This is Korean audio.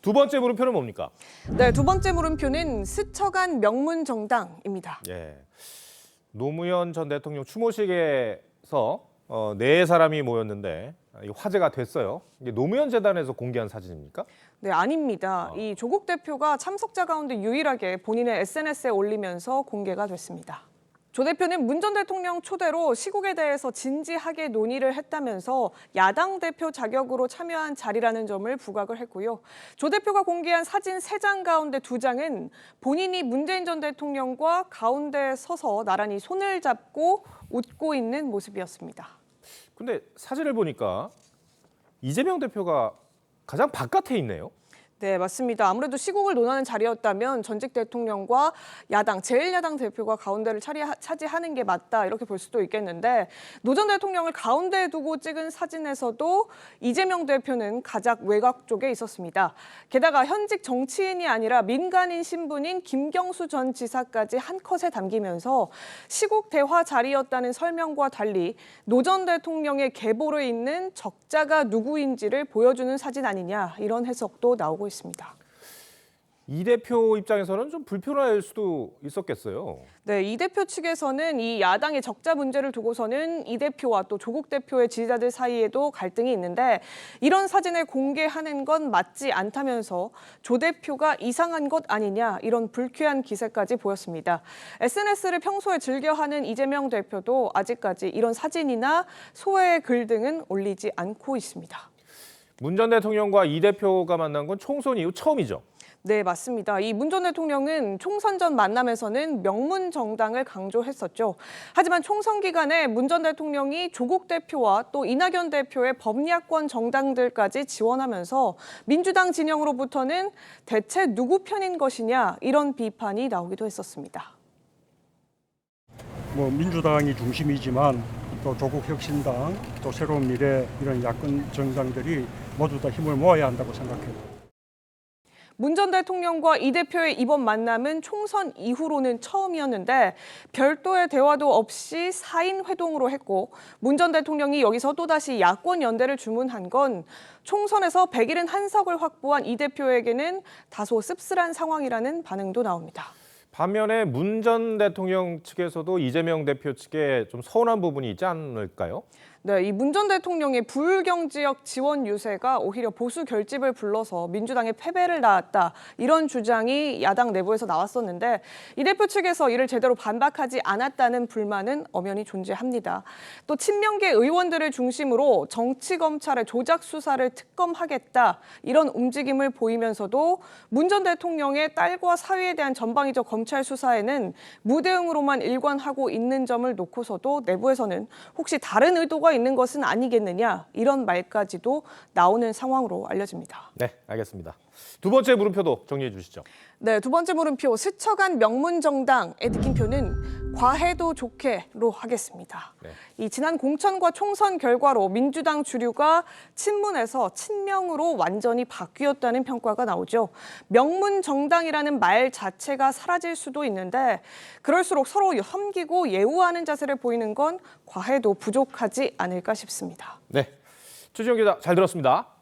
두 번째 물음표는 뭡니까? 네, 두 번째 물음표는 스쳐간 명문 정당입니다. 예. 노무현 전 대통령 추모식에서 네 사람이 모였는데 화제가 됐어요. 이게 노무현 재단에서 공개한 사진입니까? 네, 아닙니다. 이 조국 대표가 참석자 가운데 유일하게 본인의 SNS에 올리면서 공개가 됐습니다. 조 대표는 문 전 대통령 초대로 시국에 대해서 진지하게 논의를 했다면서 야당 대표 자격으로 참여한 자리라는 점을 부각을 했고요. 조 대표가 공개한 사진 3장 가운데 2장은 본인이 문재인 전 대통령과 가운데에 서서 나란히 손을 잡고 웃고 있는 모습이었습니다. 근데 사진을 보니까 이재명 대표가 가장 바깥에 있네요. 네, 맞습니다. 아무래도 시국을 논하는 자리였다면 전직 대통령과 야당, 제1야당 대표가 가운데를 차지하는 게 맞다 이렇게 볼 수도 있겠는데 노 전 대통령을 가운데에 두고 찍은 사진에서도 이재명 대표는 가장 외곽 쪽에 있었습니다. 게다가 현직 정치인이 아니라 민간인 신분인 김경수 전 지사까지 한 컷에 담기면서 시국 대화 자리였다는 설명과 달리 노 전 대통령의 계보로 있는 적자가 누구인지를 보여주는 사진 아니냐 이런 해석도 나오고 있습니다. 이 대표 입장에서는 좀 불편할 수도 있었겠어요. 네, 이 대표 측에서는 이 야당의 적자 문제를 두고서는 이 대표와 또 조국 대표의 지지자들 사이에도 갈등이 있는데 이런 사진을 공개하는 건 맞지 않다면서 조 대표가 이상한 것 아니냐 이런 불쾌한 기세까지 보였습니다. SNS를 평소에 즐겨하는 이재명 대표도 아직까지 이런 사진이나 소외의 글 등은 올리지 않고 있습니다. 문 전 대통령과 이 대표가 만난 건 총선 이후 처음이죠. 네, 맞습니다. 이 문 전 대통령은 총선 전 만남에서는 명문 정당을 강조했었죠. 하지만 총선 기간에 문 전 대통령이 조국 대표와 또 이낙연 대표의 범야권 정당들까지 지원하면서 민주당 진영으로부터는 대체 누구 편인 것이냐 이런 비판이 나오기도 했었습니다. 민주당이 중심이지만 또 조국혁신당, 또 새로운 미래 이런 야권 정당들이 모두 다 힘을 모아야 한다고 생각해요. 문 전 대통령과 이 대표의 이번 만남은 총선 이후로는 처음이었는데 별도의 대화도 없이 4인 회동으로 했고 문 전 대통령이 여기서 또다시 야권 연대를 주문한 건 총선에서 171석을 확보한 이 대표에게는 다소 씁쓸한 상황이라는 반응도 나옵니다. 반면에 문 전 대통령 측에서도 이재명 대표 측에 좀 서운한 부분이 있지 않을까요? 네, 이 문 전 대통령의 불경지역 지원 유세가 오히려 보수 결집을 불러서 민주당의 패배를 낳았다. 이런 주장이 야당 내부에서 나왔었는데 이 대표 측에서 이를 제대로 반박하지 않았다는 불만은 엄연히 존재합니다. 또 친명계 의원들을 중심으로 정치검찰의 조작 수사를 특검하겠다. 이런 움직임을 보이면서도 문 전 대통령의 딸과 사위에 대한 전방위적 검찰 수사에는 무대응으로만 일관하고 있는 점을 놓고서도 내부에서는 혹시 다른 의도가 있는 것은 아니겠느냐 이런 말까지도 나오는 상황으로 알려집니다. 네, 알겠습니다. 두 번째 물음표도 정리해 주시죠. 네, 두 번째 물음표 스쳐간 명문 정당의 느낌표는 과해도 좋게로 하겠습니다. 네. 이 지난 공천과 총선 결과로 민주당 주류가 친문에서 친명으로 완전히 바뀌었다는 평가가 나오죠. 명문 정당이라는 말 자체가 사라질 수도 있는데 그럴수록 서로 섬기고 예우하는 자세를 보이는 건 과해도 부족하지 않을까 싶습니다. 네, 최지영 기자 잘 들었습니다.